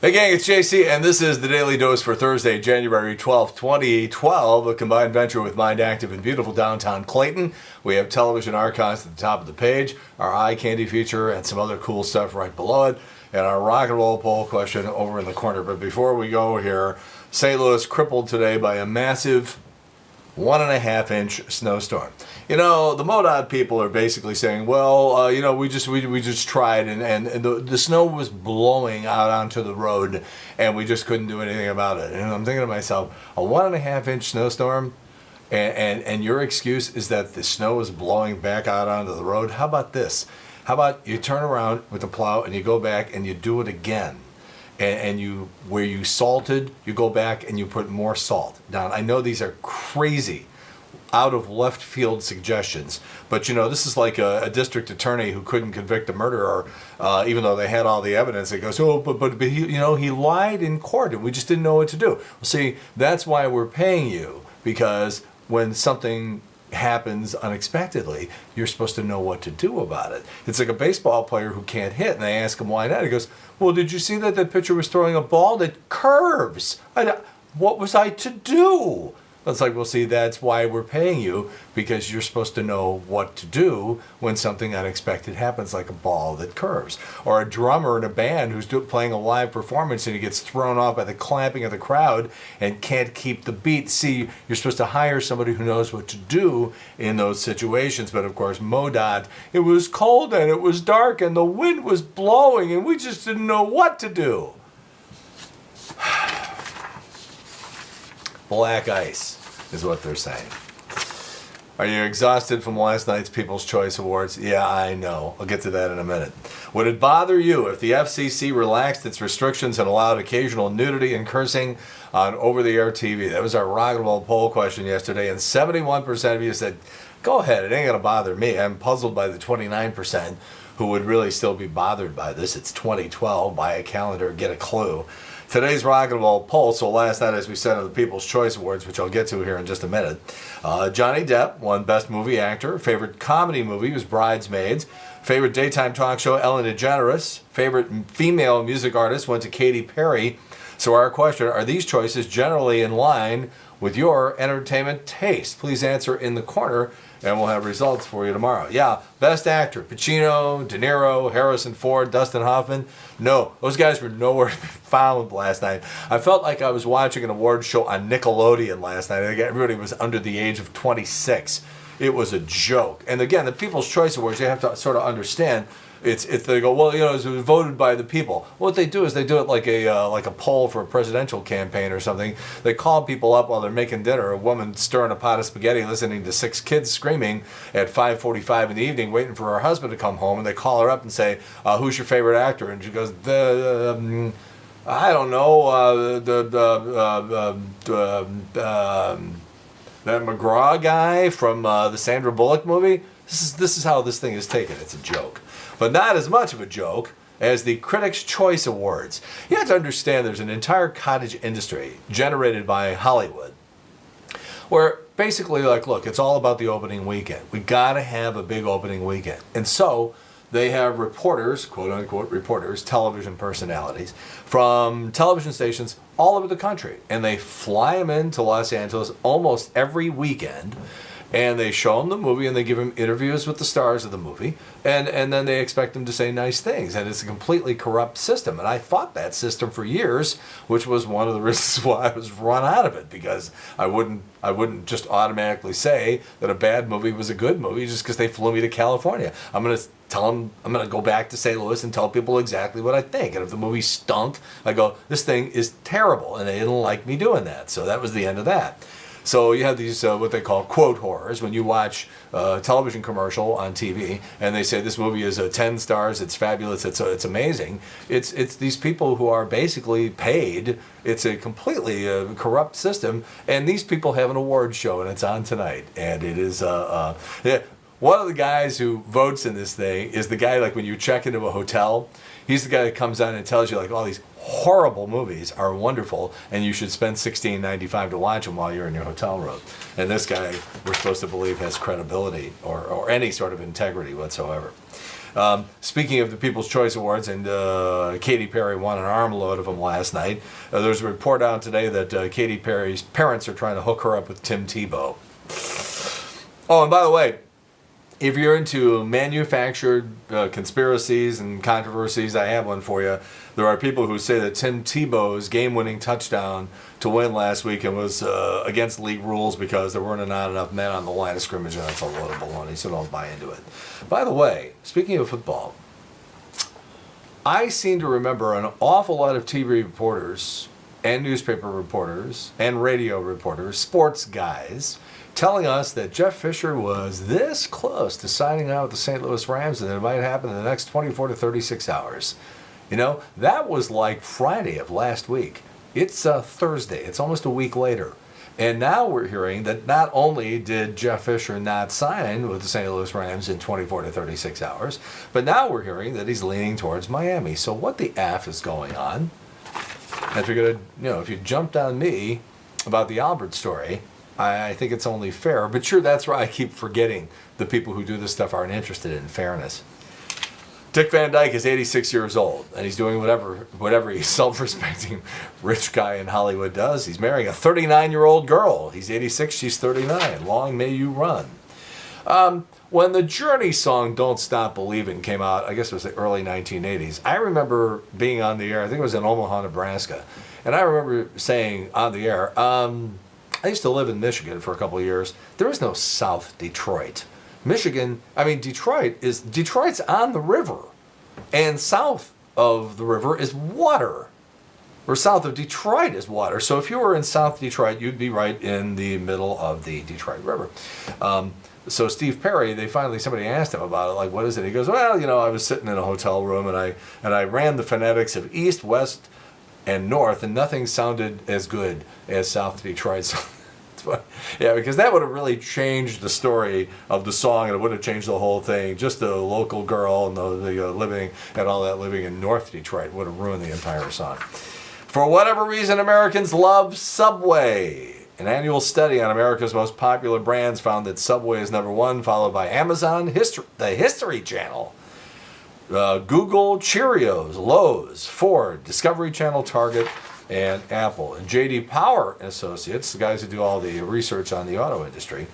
Hey gang, it's JC, and this is the Daily Dose for Thursday, January 12th, 2012, a combined venture with Mind Active in beautiful downtown Clayton. We have television archives at the top of the page, our eye candy feature, and some other cool stuff right below it, and our rock and roll poll question over in the corner. But before we go here, St. Louis crippled today by a massive 1.5-inch snowstorm. You know, the MoDOT people are basically saying, well, we just tried, and the snow was blowing out onto the road, and we just couldn't do anything about it. And I'm thinking to myself, a 1.5-inch snowstorm, and your excuse is that the snow is blowing back out onto the road? How about this? How about you turn around with the plow and you go back and you do it again? And you, where you salted, you go back and you put more salt down. I know these are crazy, out of left field suggestions, but you know, this is like a district attorney who couldn't convict a murderer, even though they had all the evidence. It goes, oh, but he, he lied in court and we just didn't know what to do. Well, see, that's why we're paying you, because when something happens unexpectedly, you're supposed to know what to do about it. It's like a baseball player who can't hit, and they ask him why not. He goes, well, did you see that the pitcher was throwing a ball that curves? What was I to do? It's like, well, see, that's why we're paying you, because you're supposed to know what to do when something unexpected happens, like a ball that curves. Or a drummer in a band who's playing a live performance and he gets thrown off by the clapping of the crowd and can't keep the beat. See, you're supposed to hire somebody who knows what to do in those situations. But of course, MoDOT, it was cold and it was dark and the wind was blowing and we just didn't know what to do. Black ice is what they're saying. Are you exhausted from last night's People's Choice Awards? Yeah, I know. I'll get to that in a minute. Would it bother you if the FCC relaxed its restrictions and allowed occasional nudity and cursing on over-the-air TV? That was our rock and roll poll question yesterday, and 71% of you said, go ahead, it ain't going to bother me. I'm puzzled by the 29% who would really still be bothered by this. It's 2012. Buy a calendar, get a clue. Today's rock and roll poll, so last night, as we said, on the People's Choice Awards, which I'll get to here in just a minute, Johnny Depp won Best Movie Actor. Favorite comedy movie was Bridesmaids. Favorite daytime talk show, Ellen DeGeneres. Favorite female music artist went to Katy Perry. So our question, are these choices generally in line with your entertainment taste? Please answer in the corner, and we'll have results for you tomorrow. Yeah, Best Actor, Pacino, De Niro, Harrison Ford, Dustin Hoffman. No, those guys were nowhere to be found last night. I felt like I was watching an award show on Nickelodeon last night. Everybody was under the age of 26. It was a joke. And again, the People's Choice Awards, you have to sort of understand, it's they go, well, it was voted by the people. What they do is they do it like a poll for a presidential campaign or something. They call people up while they're making dinner. A woman stirring a pot of spaghetti, listening to 6 kids screaming at 5:45 in the evening, waiting for her husband to come home. And they call her up and say, "Who's your favorite actor?" And she goes, "I don't know, that McGraw guy from the Sandra Bullock movie." This is how this thing is taken. It's a joke. But not as much of a joke as the Critics' Choice Awards. You have to understand there's an entire cottage industry generated by Hollywood where basically, like, look, it's all about the opening weekend. We got to have a big opening weekend. And so they have reporters, quote-unquote reporters, television personalities, from television stations all over the country. And they fly them into Los Angeles almost every weekend, and they show them the movie, and they give them interviews with the stars of the movie, and then they expect them to say nice things. And it's a completely corrupt system. And I fought that system for years, which was one of the reasons why I was run out of it, because I wouldn't just automatically say that a bad movie was a good movie just because they flew me to California. I'm going to tell them, I'm going to go back to St. Louis and tell people exactly what I think. And if the movie stunk, I go, this thing is terrible. And they didn't like me doing that. So that was the end of that. So you have these, what they call quote horrors, when you watch a television commercial on TV and they say this movie is 10 stars, it's fabulous, it's amazing. It's these people who are basically paid. It's a completely corrupt system. And these people have an award show, and it's on tonight. And it is, one of the guys who votes in this thing is the guy, like when you check into a hotel, he's the guy that comes on and tells you, like, all these horrible movies are wonderful and you should spend $16.95 to watch them while you're in your hotel room. And this guy, we're supposed to believe, has credibility or any sort of integrity whatsoever. Speaking of the People's Choice Awards, and Katy Perry won an armload of them last night, there's a report out today that Katy Perry's parents are trying to hook her up with Tim Tebow. Oh, and by the way, if you're into manufactured conspiracies and controversies, I have one for you. There are people who say that Tim Tebow's game-winning touchdown to win last weekend was against league rules because there weren't not enough men on the line of scrimmage, and that's a load of baloney, so don't buy into it. By the way, speaking of football, I seem to remember an awful lot of TV reporters and newspaper reporters and radio reporters, sports guys, telling us that Jeff Fisher was this close to signing out with the St. Louis Rams and that it might happen in the next 24 to 36 hours. You know, that was like Friday of last week. It's Thursday. It's almost a week later. And now we're hearing that not only did Jeff Fisher not sign with the St. Louis Rams in 24 to 36 hours, but now we're hearing that he's leaning towards Miami. So what the F is going on? And if you're going to, if you jumped on me about the Albert story, I think it's only fair, but sure, that's why I keep forgetting the people who do this stuff aren't interested in fairness. Dick Van Dyke is 86 years old, and he's doing whatever a self-respecting rich guy in Hollywood does. He's marrying a 39-year-old girl. He's 86, she's 39. Long may you run. When the Journey song Don't Stop Believin' came out, I guess it was the early 1980s, I remember being on the air, I think it was in Omaha, Nebraska, and I remember saying on the air, I used to live in Michigan for a couple of years. There is no South Detroit. Detroit's on the river. And south of the river is water. Or south of Detroit is water. So if you were in South Detroit, you'd be right in the middle of the Detroit River. So Steve Perry, somebody asked him about it, like, what is it? He goes, well, I was sitting in a hotel room and I ran the phonetics of east, west, and north, and nothing sounded as good as South Detroit. So, yeah, because that would have really changed the story of the song, and it would have changed the whole thing. Just the local girl and the living and all that living in North Detroit would have ruined the entire song. For whatever reason, Americans love Subway. An annual study on America's most popular brands found that Subway is number one, followed by Amazon, the History Channel, Google, Cheerios, Lowe's, Ford, Discovery Channel, Target, and Apple. And J.D. Power and Associates, the guys who do all the research on the auto industry,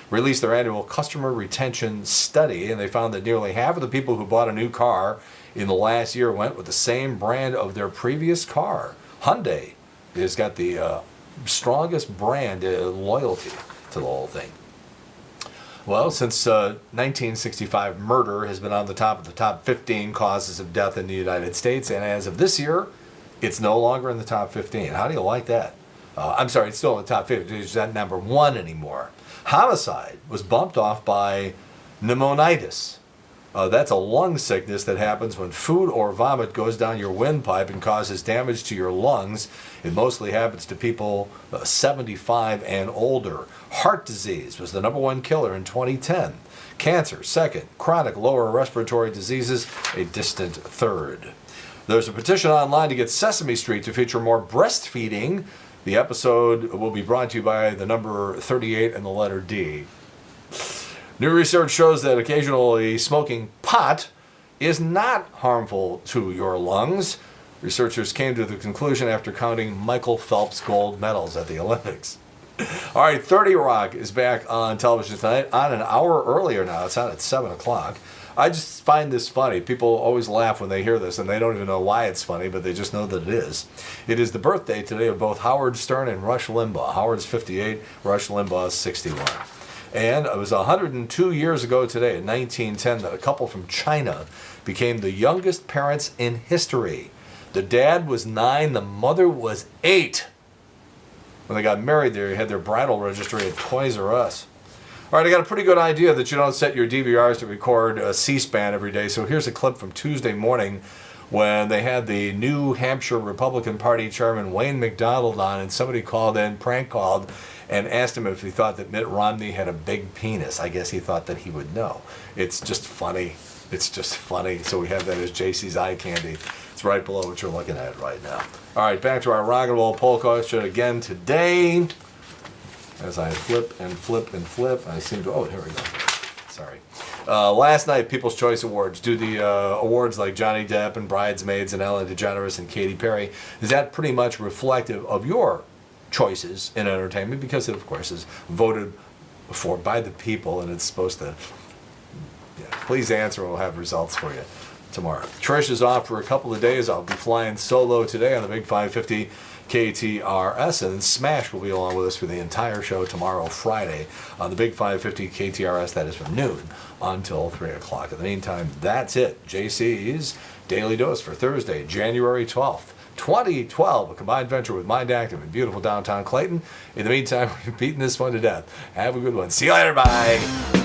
released their annual customer retention study, and they found that nearly half of the people who bought a new car in the last year went with the same brand of their previous car. Hyundai has got the strongest brand loyalty to the whole thing. Well, since 1965, murder has been on the top of the top 15 causes of death in the United States, and as of this year, it's no longer in the top 15. How do you like that? I'm sorry, it's still in the top 15. It's not number one anymore. Homicide was bumped off by pneumonitis. That's a lung sickness that happens when food or vomit goes down your windpipe and causes damage to your lungs. It mostly happens to people 75 and older. Heart disease was the number one killer in 2010. Cancer, second. Chronic lower respiratory diseases, a distant third. There's a petition online to get Sesame Street to feature more breastfeeding. The episode will be brought to you by the number 38 and the letter D. New research shows that occasionally smoking pot is not harmful to your lungs. Researchers came to the conclusion after counting Michael Phelps' gold medals at the Olympics. All right, 30 Rock is back on television tonight, on an hour earlier now. It's on at 7 o'clock. I just find this funny. People always laugh when they hear this, and they don't even know why it's funny, but they just know that it is. It is the birthday today of both Howard Stern and Rush Limbaugh. Howard's 58, Rush Limbaugh is 61. And it was 102 years ago today, in 1910, that a couple from China became the youngest parents in history. The dad was 9, the mother was 8. When they got married, they had their bridal registry at Toys R Us. All right, I got a pretty good idea that you don't set your DVRs to record C-SPAN every day, so here's a clip from Tuesday morning when they had the New Hampshire Republican Party chairman Wayne McDonald on, and somebody prank called, and asked him if he thought that Mitt Romney had a big penis. I guess he thought that he would know. It's just funny. It's just funny. So we have that as JC's eye candy. It's right below what you're looking at right now. All right, back to our rock and roll poll question again today. As I flip and flip and flip, I seem to, oh, here we go. Sorry. Last night, People's Choice Awards do the awards like Johnny Depp and Bridesmaids and Ellen DeGeneres and Katy Perry. Is that pretty much reflective of your choices in entertainment? Because it, of course, is voted for by the people, and it's supposed to. Yeah, please answer. We'll have results for you tomorrow. Trish is off for a couple of days. I'll be flying solo today on the Big 550 KTRS, and Smash will be along with us for the entire show tomorrow, Friday, on the Big 550 KTRS. That is from noon until 3 o'clock. In the meantime, that's it. JC's Daily Dose for Thursday, January 12th. 2012, a combined venture with Mind Active in beautiful downtown Clayton. In the meantime, we're beating this one to death. Have a good one. See you later. Bye.